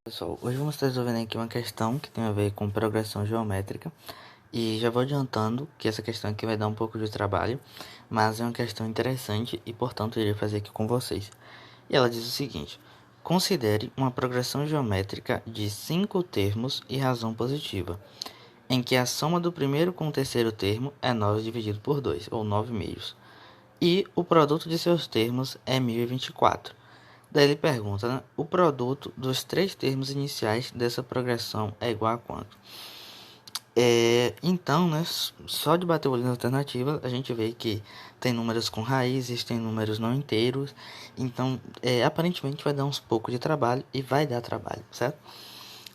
Pessoal, hoje vamos estar resolvendo aqui uma questão que tem a ver com progressão geométrica e já vou adiantando que essa questão aqui vai dar um pouco de trabalho, mas é uma questão interessante e portanto irei fazer aqui com vocês. E ela diz o seguinte: considere uma progressão geométrica de 5 termos e razão positiva, em que a soma do primeiro com o terceiro termo é 9 dividido por 2, ou 9 meios, e o produto de seus termos é 1024. Daí ele pergunta, né? O produto dos três termos iniciais dessa progressão é igual a quanto? Então, né, só de bater o olho na alternativa, a gente vê que tem números com raízes, tem números não inteiros. Então, aparentemente vai dar uns pouco de trabalho e vai dar trabalho, certo?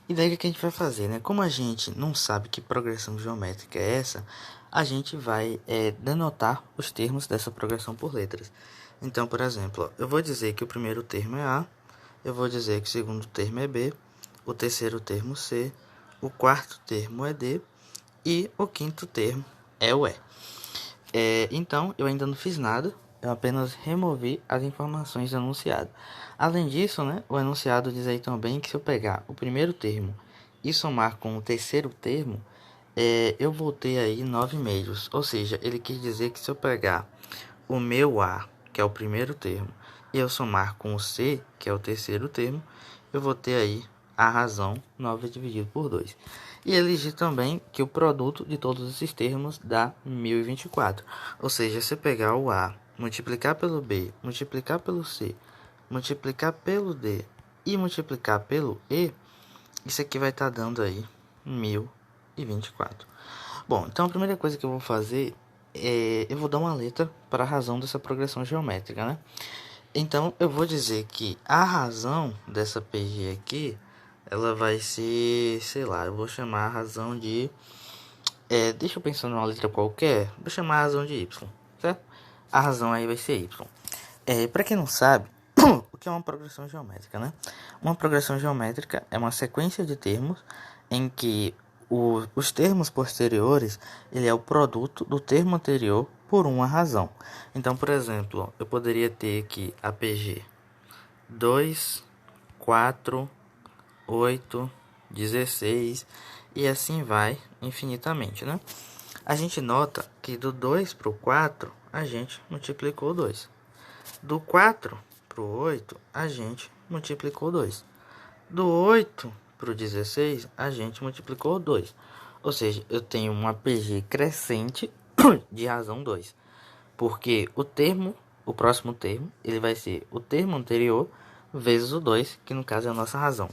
E daí o que a gente vai fazer, né? Como a gente não sabe que progressão geométrica é essa, a gente vai denotar os termos dessa progressão por letras. Então, por exemplo, ó, eu vou dizer que o primeiro termo é A, eu vou dizer que o segundo termo é B, o terceiro termo C, o quarto termo é D e o quinto termo é o E. Então, eu ainda não fiz nada, eu apenas removi as informações do enunciado. Além disso, né, o enunciado diz aí também que se eu pegar o primeiro termo e somar com o terceiro termo, eu vou ter aí 9 meios. Ou seja, ele quis dizer que se eu pegar o meu A, que é o primeiro termo, e eu somar com o C, que é o terceiro termo, eu vou ter aí a razão 9 dividido por 2. E ele diz também que o produto de todos esses termos dá 1024. Ou seja, se pegar o A, multiplicar pelo B, multiplicar pelo C, multiplicar pelo D e multiplicar pelo E, isso aqui vai estar dando aí 1024. Bom, então a primeira coisa que eu vou fazer eu vou dar uma letra para a razão dessa progressão geométrica, né? Então eu vou dizer que a razão dessa PG aqui, ela vai ser, sei lá, eu vou chamar a razão de, deixa eu pensar numa letra qualquer, vou chamar a razão de Y, certo? A razão aí vai ser Y. Para quem não sabe, o que é uma progressão geométrica, né? Uma progressão geométrica é uma sequência de termos em que os termos posteriores ele é o produto do termo anterior por uma razão. Então, por exemplo, eu poderia ter aqui APG 2, 4, 8, 16 e assim vai infinitamente, né? A gente nota que do 2 para o 4 a gente multiplicou 2. Do 4 para o 8 a gente multiplicou 2. Do 8 para o 16 a gente multiplicou 2. Ou seja, eu tenho uma PG crescente de razão 2. Porque o próximo termo, ele vai ser o termo anterior vezes o 2, que no caso é a nossa razão.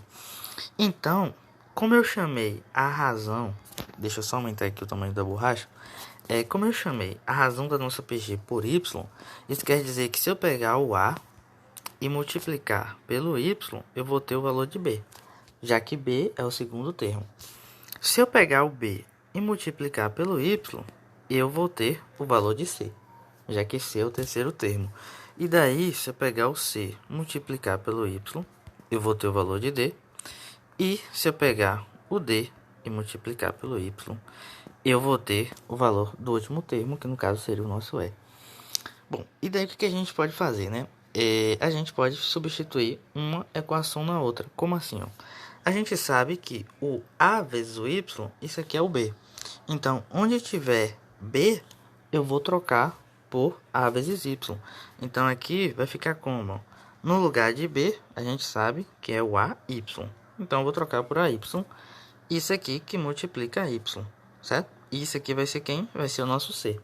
Então, como eu chamei a razão, deixa eu só aumentar aqui o tamanho da borracha. Como eu chamei a razão da nossa PG por y, isso quer dizer que se eu pegar o A e multiplicar pelo y, eu vou ter o valor de B, já que B é o segundo termo. Se eu pegar o B e multiplicar pelo y, eu vou ter o valor de C, já que C é o terceiro termo. E daí, se eu pegar o C e multiplicar pelo y, eu vou ter o valor de D. E se eu pegar o D e multiplicar pelo y, eu vou ter o valor do último termo, que no caso seria o nosso E. Bom, e daí o que a gente pode fazer, né? A gente pode substituir uma equação na outra. Como assim, ó? A gente sabe que o A vezes o Y, isso aqui é o B. Então, onde tiver B, eu vou trocar por A vezes Y. Então, aqui vai ficar como? No lugar de B, a gente sabe que é o AY. Então, eu vou trocar por AY. Isso aqui que multiplica Y, certo? E isso aqui vai ser quem? Vai ser o nosso C.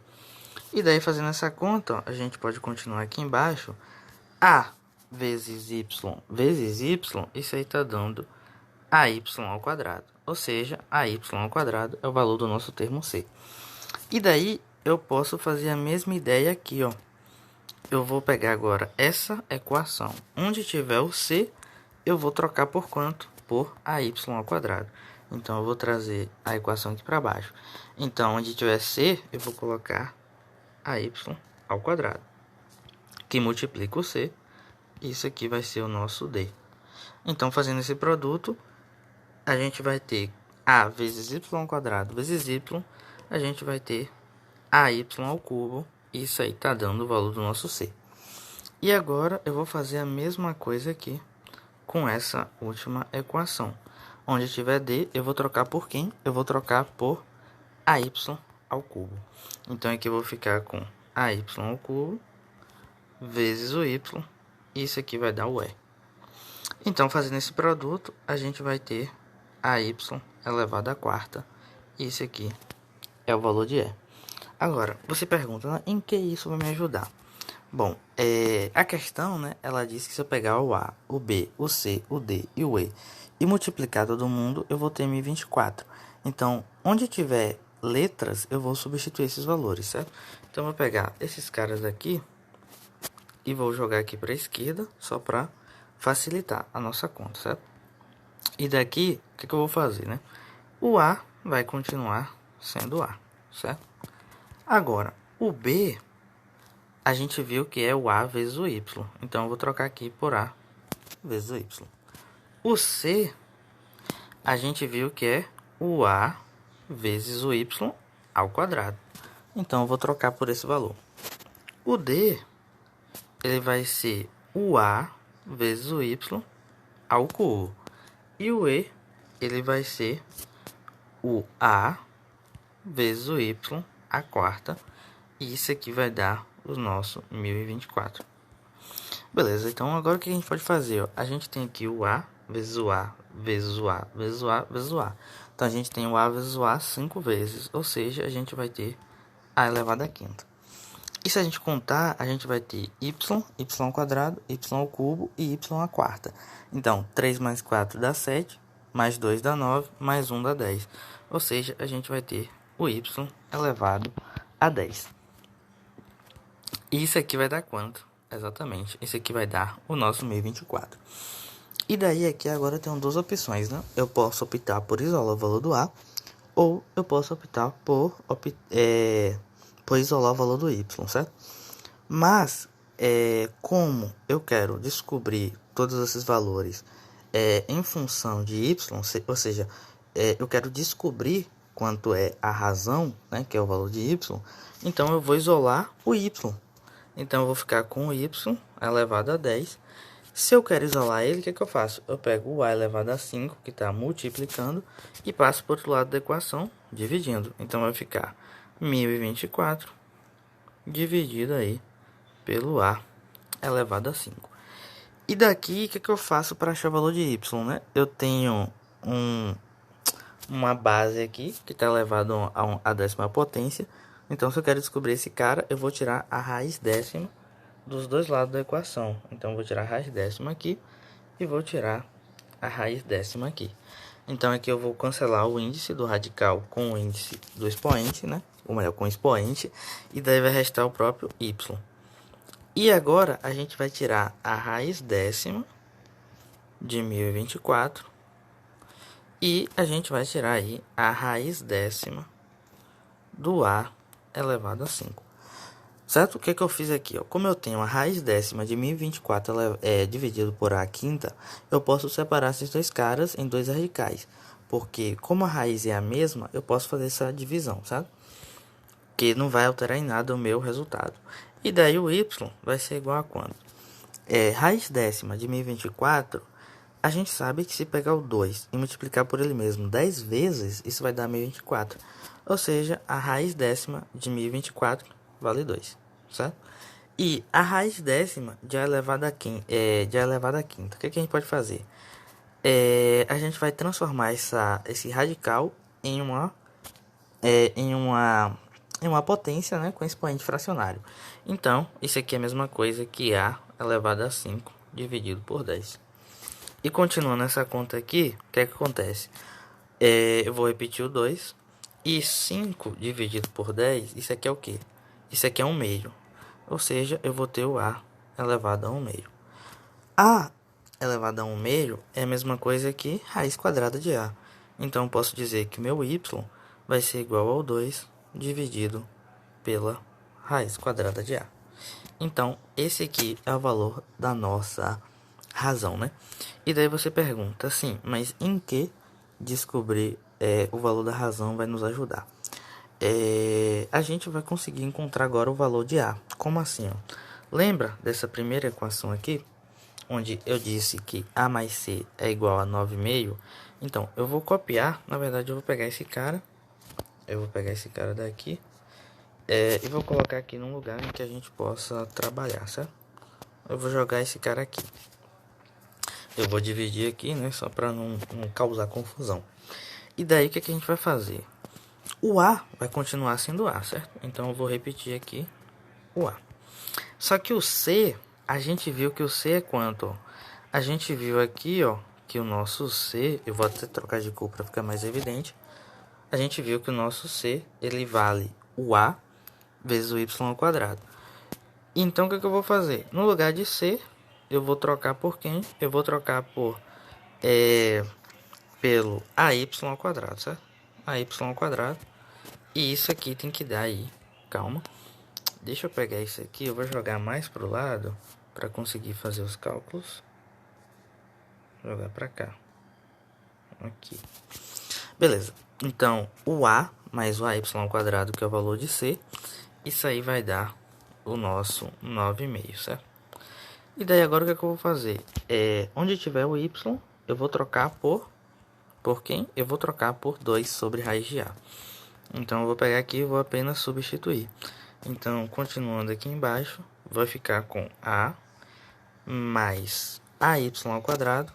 E daí, fazendo essa conta, ó, a gente pode continuar aqui embaixo. A vezes Y, isso aí está dando AY ao quadrado. Ou seja, AY ao quadrado é o valor do nosso termo C. E daí, eu posso fazer a mesma ideia aqui, ó. Eu vou pegar agora essa equação. Onde tiver o C, eu vou trocar por quanto? Por AY ao quadrado. Então, eu vou trazer a equação aqui para baixo. Então, onde tiver C, eu vou colocar AY ao quadrado, que multiplica o C. Isso aqui vai ser o nosso D. Então, fazendo esse produto, a gente vai ter A vezes Y ao quadrado vezes Y. A gente vai ter AY ao cubo. Isso aí tá dando o valor do nosso C. E agora eu vou fazer a mesma coisa aqui com essa última equação. Onde tiver D, eu vou trocar por quem? Eu vou trocar por AY ao cubo. Então, aqui eu vou ficar com AY ao cubo vezes o Y. E isso aqui vai dar o E. Então, fazendo esse produto, a gente vai ter AY elevado à quarta. E esse aqui é o valor de E. Agora, você pergunta, em que isso vai me ajudar? Bom, a questão, né, ela diz que se eu pegar o A, o B, o C, o D e o E e multiplicar todo mundo, eu vou ter 1024. Então, onde tiver letras, eu vou substituir esses valores, certo? Então, eu vou pegar esses caras aqui e vou jogar aqui para a esquerda, só para facilitar a nossa conta, certo? E daqui, o que eu vou fazer, né? O A vai continuar sendo A, certo? Agora, o B, a gente viu que é o A vezes o Y. Então, eu vou trocar aqui por A vezes o Y. O C, a gente viu que é o A vezes o Y ao quadrado. Então, eu vou trocar por esse valor. O D, ele vai ser o A vezes o Y ao cubo. E o E, ele vai ser o A vezes o Y à quarta. E isso aqui vai dar o nosso 1024. Beleza, então agora o que a gente pode fazer? Ó? A gente tem aqui o A vezes o A, vezes o A, vezes o A, vezes o A. Então, a gente tem o A vezes o A 5 vezes. Ou seja, a gente vai ter A elevado à quinta. E se a gente contar, a gente vai ter y ao quadrado, y ao cubo e y à quarta. Então, 3 mais 4 dá 7, mais 2 dá 9, mais 1 dá 10. Ou seja, a gente vai ter o y elevado a 10. E isso aqui vai dar quanto? Exatamente, isso aqui vai dar o nosso 1024. E daí aqui agora eu tenho duas opções, né? Eu posso optar por isolar o valor do A, ou eu posso optar por isolar o valor do Y, certo? Mas, como eu quero descobrir todos esses valores em função de Y, ou seja, eu quero descobrir quanto é a razão, né, que é o valor de Y, então eu vou isolar o Y. Então eu vou ficar com o Y elevado a 10. Se eu quero isolar ele, o que eu faço? Eu pego o A elevado a 5, que está multiplicando, e passo para o outro lado da equação, dividindo. Então vai ficar 1024 dividido aí pelo A elevado a 5. E daqui, o que eu faço para achar o valor de Y, né? Eu tenho uma base aqui, que está elevado a décima potência. Então, se eu quero descobrir esse cara, eu vou tirar a raiz décima dos dois lados da equação. Então, eu vou tirar a raiz décima aqui e vou tirar a raiz décima aqui. Então, aqui eu vou cancelar o índice do radical com o índice do expoente, né? Ou melhor, com o expoente. E daí vai restar o próprio y. E agora, a gente vai tirar a raiz décima de 1024. E a gente vai tirar aí a raiz décima do A elevado a 5. Certo? O que eu fiz aqui? Ó? Como eu tenho a raiz décima de 1024 dividido por A quinta, eu posso separar esses dois caras em dois radicais. Porque como a raiz é a mesma, eu posso fazer essa divisão, certo? Que não vai alterar em nada o meu resultado. E daí o y vai ser igual a quanto? Raiz décima de 1024, a gente sabe que se pegar o 2 e multiplicar por ele mesmo 10 vezes, isso vai dar 1024. Ou seja, a raiz décima de 1024 vale 2, certo? E a raiz décima de A elevado a quinta, o que a gente pode fazer? A gente vai transformar esse radical em uma potência, né, com expoente fracionário. Então, isso aqui é a mesma coisa que A elevado a 5 dividido por 10. E continuando essa conta aqui, o que acontece? Eu vou repetir o 2. E 5 dividido por 10, isso aqui é o quê? Isso aqui é 1 meio. Ou seja, eu vou ter o A elevado a 1 meio. A elevado a 1 meio é a mesma coisa que raiz quadrada de A. Então, eu posso dizer que meu y vai ser igual ao 2 dividido pela raiz quadrada de A. Então, esse aqui é o valor da nossa razão, né? E daí você pergunta assim, mas em que descobrir o valor da razão vai nos ajudar? A gente vai conseguir encontrar agora o valor de A. Como assim? Ó? Lembra dessa primeira equação aqui? onde eu disse que A mais C é igual a 9,5. Então, eu vou copiar, na verdade eu vou pegar esse cara. Eu vou pegar esse cara daqui. E vou colocar aqui num lugar em que a gente possa trabalhar, certo? Eu vou jogar esse cara aqui. Eu vou dividir aqui, né? Só para não causar confusão. E daí, o que a gente vai fazer? O A vai continuar sendo A, certo? Então, eu vou repetir aqui o A. Só que o C, a gente viu que o C é quanto? Ó? A gente viu aqui, ó, que o nosso C... Eu vou até trocar de cor para ficar mais evidente. A gente viu que o nosso C, ele vale o A vezes o Y ao quadrado. Então, o que eu vou fazer? No lugar de C, eu vou trocar por quem? Eu vou trocar pelo AY ao quadrado, certo? AY ao quadrado. E isso aqui tem que dar aí. Calma. Deixa eu pegar isso aqui. Eu vou jogar mais pro lado para conseguir fazer os cálculos. Vou jogar para cá. Aqui. Beleza. Então, o A mais o AY ao quadrado, que é o valor de C. Isso aí vai dar o nosso 9,5, certo? E daí agora o que eu vou fazer? Onde tiver o Y, eu vou trocar por quem? Eu vou trocar por 2 sobre raiz de A. Então eu vou pegar aqui e vou apenas substituir. Então, continuando aqui embaixo, vai ficar com A mais AY ao quadrado.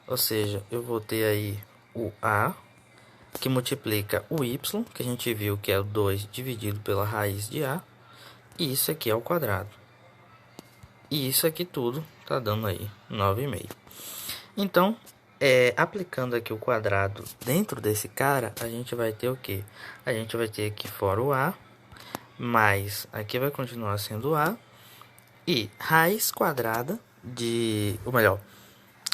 Ou seja, eu vou ter aí o A, que multiplica o Y, que a gente viu que é o 2 dividido pela raiz de A. E isso aqui é o quadrado. E isso aqui tudo tá dando aí 9,5. Então, aplicando aqui o quadrado dentro desse cara, a gente vai ter o quê? A gente vai ter aqui fora o A, mais aqui vai continuar sendo A, e raiz quadrada de... Ou melhor,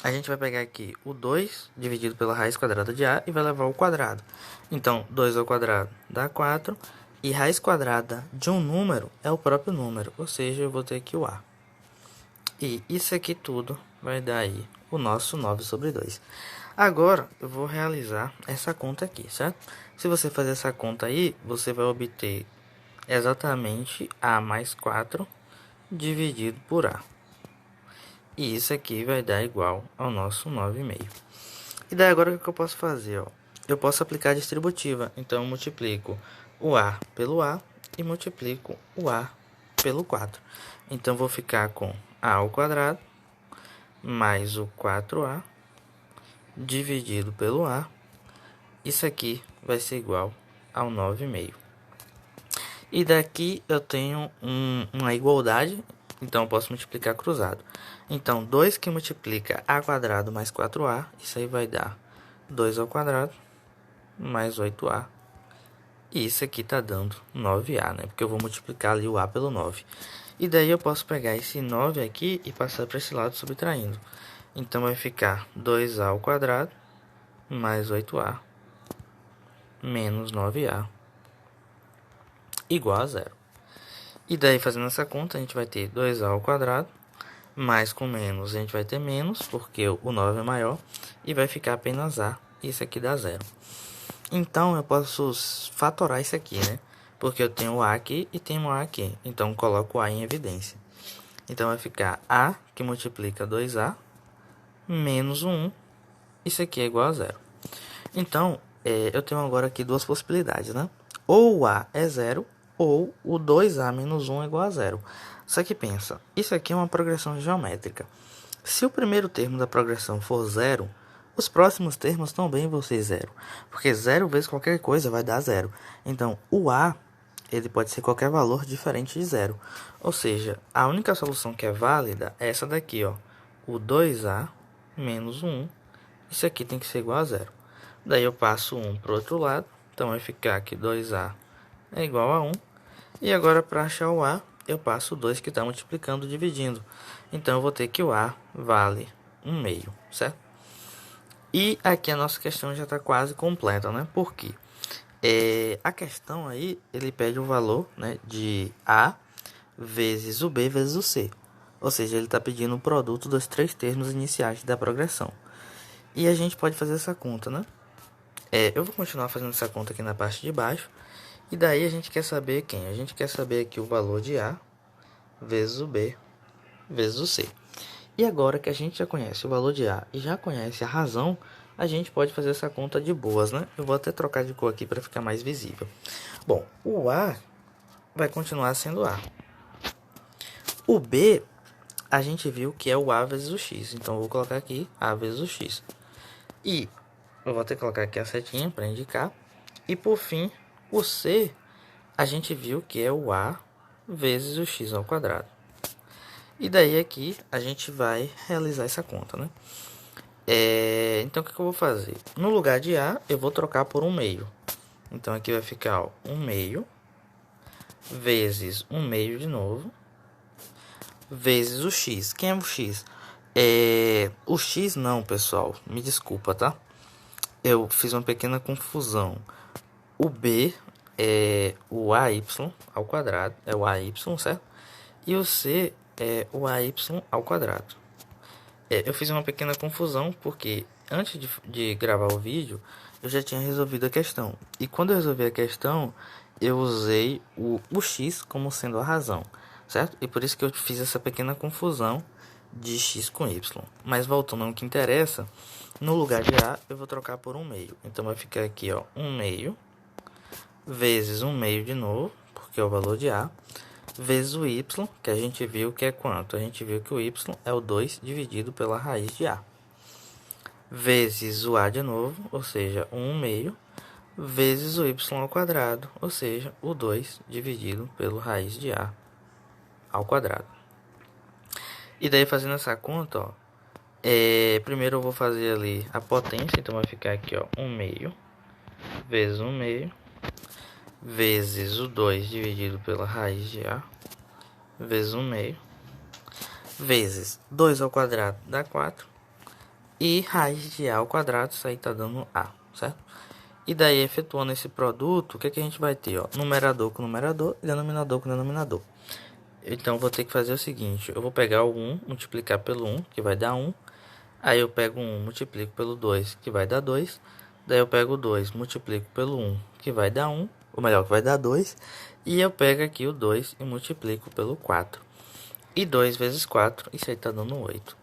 a gente vai pegar aqui o 2 dividido pela raiz quadrada de A e vai levar ao quadrado. Então, 2 ao quadrado dá 4, e raiz quadrada de um número é o próprio número, ou seja, eu vou ter aqui o A. E isso aqui tudo vai dar aí o nosso 9 sobre 2. Agora, eu vou realizar essa conta aqui, certo? Se você fazer essa conta aí, você vai obter exatamente A mais 4 dividido por A. E isso aqui vai dar igual ao nosso 9,5. E daí agora o que eu posso fazer? Ó? Eu posso aplicar a distributiva. Então, eu multiplico o A pelo A e multiplico o A pelo 4. Então, vou ficar com A ao quadrado mais o 4A dividido pelo A. Isso aqui vai ser igual ao 9,5. E daqui eu tenho uma igualdade, então eu posso multiplicar cruzado. Então, 2 que multiplica A quadrado mais 4A, isso aí vai dar 2 ao quadrado mais 8A. E isso aqui tá dando 9A, né? Porque eu vou multiplicar ali o A pelo 9. E daí eu posso pegar esse 9 aqui e passar para esse lado subtraindo. Então vai ficar 2A ao quadrado mais 8A menos 9A igual a 0. E daí fazendo essa conta a gente vai ter 2A ao quadrado mais com menos a gente vai ter menos, porque o 9 é maior. E vai ficar apenas A. Isso aqui dá 0. Então eu posso fatorar isso aqui, né? Porque eu tenho o A aqui e tenho o A aqui. Então coloco o A em evidência. Então vai ficar A que multiplica 2A menos 1. Isso aqui é igual a 0. Então, eu tenho agora aqui duas possibilidades, né? Ou o A é 0, ou o 2A menos 1 é igual a 0. Só que pensa, isso aqui é uma progressão geométrica. Se o primeiro termo da progressão for 0, os próximos termos também vão ser 0. Porque 0 vezes qualquer coisa vai dar 0. Então, o A ele pode ser qualquer valor diferente de 0. Ou seja, a única solução que é válida é essa daqui, ó. O 2A menos 1. Isso aqui tem que ser igual a 0. Daí eu passo 1 para o outro lado. Então vai ficar que 2A é igual a 1. E agora para achar o A, eu passo o 2 que está multiplicando, dividindo. Então eu vou ter que o A vale 1/2, certo? E aqui a nossa questão já está quase completa, né? Por quê? A questão aí, ele pede o valor, né, de A vezes o B vezes o C. Ou seja, ele está pedindo o produto dos 3 termos iniciais da progressão. E a gente pode fazer essa conta, né? Eu vou continuar fazendo essa conta aqui na parte de baixo. E daí a gente quer saber quem? A gente quer saber aqui o valor de A vezes o B vezes o C. E agora que a gente já conhece o valor de A e já conhece a razão, a gente pode fazer essa conta de boas, né? Eu vou até trocar de cor aqui para ficar mais visível. Bom, o A vai continuar sendo A. O B, a gente viu que é o A vezes o X. Então, eu vou colocar aqui A vezes o X. E eu vou ter que colocar aqui a setinha para indicar. E, por fim, o C, a gente viu que é o A vezes o X ao quadrado. E daí aqui, a gente vai realizar essa conta, né? Então, o que eu vou fazer? No lugar de A, eu vou trocar por 1/2. Então, aqui vai ficar, ó, 1/2 vezes 1/2 de novo, vezes o x. Quem é o x? O x não, pessoal. Me desculpa, tá? Eu fiz uma pequena confusão. O b é o ay ao quadrado. É o ay, certo? E o c é o ay ao quadrado. Eu fiz uma pequena confusão porque antes de gravar o vídeo, eu já tinha resolvido a questão. E quando eu resolvi a questão, eu usei o x como sendo a razão, certo? E por isso que eu fiz essa pequena confusão de x com y. Mas voltando ao que interessa, no lugar de A, eu vou trocar por 1/2. Então vai ficar aqui, ó, 1/2 vezes 1/2 de novo, porque é o valor de A, vezes o y, que a gente viu que é quanto? A gente viu que o y é o 2 dividido pela raiz de A. Vezes o A de novo, ou seja, 1/2, vezes o y ao quadrado, ou seja, o 2 dividido pela raiz de A ao quadrado. E daí, fazendo essa conta, ó, primeiro eu vou fazer ali a potência, então vai ficar aqui, ó, 1/2 vezes 1/2, vezes o 2 dividido pela raiz de A, vezes 1/2, vezes 2 ao quadrado dá 4, e raiz de A ao quadrado, isso aí tá dando A, certo? E daí, efetuando esse produto, o que, que a gente vai ter? Ó? Numerador com numerador e denominador com denominador. Então, vou ter que fazer o seguinte. Eu vou pegar o 1, multiplicar pelo 1, que vai dar 1. Aí, eu pego o 1, multiplico pelo 2, que vai dar 2. Daí, eu pego o 2, multiplico pelo 1, que vai dar 1. Ou melhor, que vai dar 2. E eu pego aqui o 2 e multiplico pelo 4. E 2 vezes 4, isso aí tá dando 8.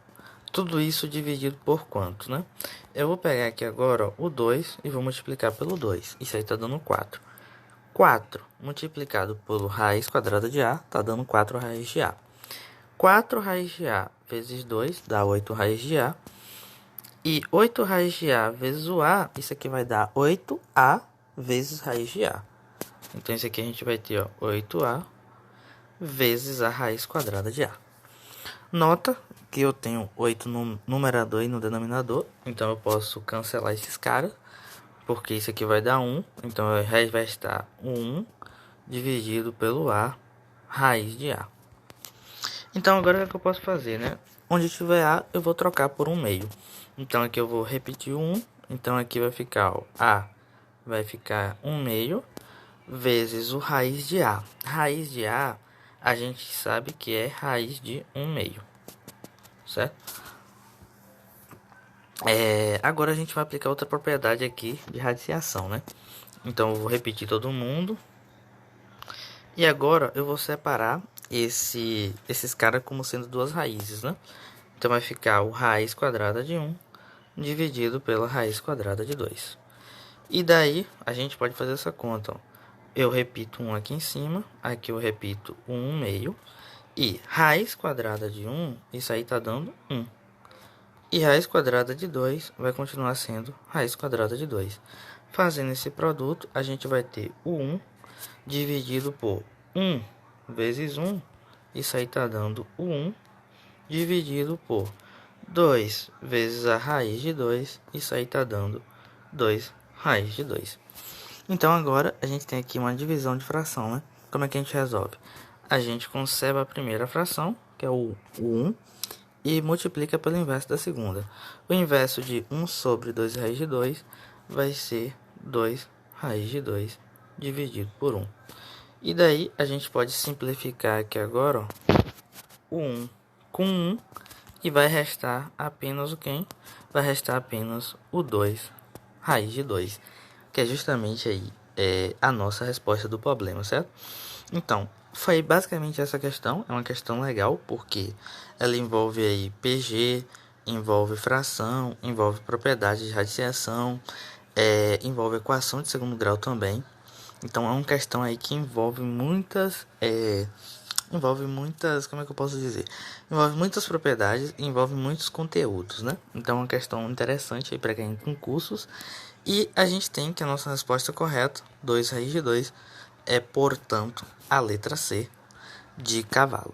Tudo isso dividido por quanto, né? Eu vou pegar aqui agora, ó, o 2 e vou multiplicar pelo 2. Isso aí tá dando 4. 4 multiplicado pelo raiz quadrada de A, tá dando 4 raiz de A. 4 raiz de A vezes 2 dá 8 raiz de A. E 8 raiz de A vezes o A, isso aqui vai dar 8A vezes raiz de A. Então, isso aqui a gente vai ter, ó, 8A vezes a raiz quadrada de A. Nota que eu tenho 8 no numerador e no denominador, então eu posso cancelar esses caras, porque isso aqui vai dar 1, então vai estar 1 dividido pelo A, raiz de A. Então agora o que eu posso fazer, né? Onde tiver A, eu vou trocar por 1/2. Então aqui eu vou repetir o 1, então aqui vai ficar, ó, A vai ficar 1/2 vezes o raiz de A. Raiz de A, a gente sabe que é raiz de 1/2, certo? Agora a gente vai aplicar outra propriedade aqui de radiciação, né? Então eu vou repetir todo mundo. E agora eu vou separar esses caras como sendo duas raízes, né? Então vai ficar o raiz quadrada de 1 dividido pela raiz quadrada de 2. E daí a gente pode fazer essa conta, ó. Eu repito 1 aqui em cima, aqui eu repito o 1/2. E raiz quadrada de 1, isso aí tá dando 1. E raiz quadrada de 2 vai continuar sendo raiz quadrada de 2. Fazendo esse produto, a gente vai ter o 1 dividido por 1 vezes 1. Isso aí tá dando o 1 dividido por 2 vezes a raiz de 2. Isso aí tá dando 2 raiz de 2. Então, agora a gente tem aqui uma divisão de fração, né? Como é que a gente resolve? A gente conserva a primeira fração, que é o 1, e multiplica pelo inverso da segunda. O inverso de 1 sobre 2 raiz de 2 vai ser 2 raiz de 2 dividido por 1. E daí a gente pode simplificar aqui agora, ó, o 1 com 1, e vai restar apenas o quem? Vai restar apenas o 2 raiz de 2, que é justamente aí a nossa resposta do problema, certo? Então, Foi basicamente essa questão, é uma questão legal, porque ela envolve aí PG, envolve fração, envolve propriedade de radiação, envolve equação de segundo grau também. Então é uma questão aí que envolve muitas, como é que eu posso dizer? Envolve muitas propriedades, envolve muitos conteúdos, né? Então é uma questão interessante aí para quem tem cursos. E a gente tem que a nossa resposta correta, 2 raiz de 2, é portanto a letra C de cavalo.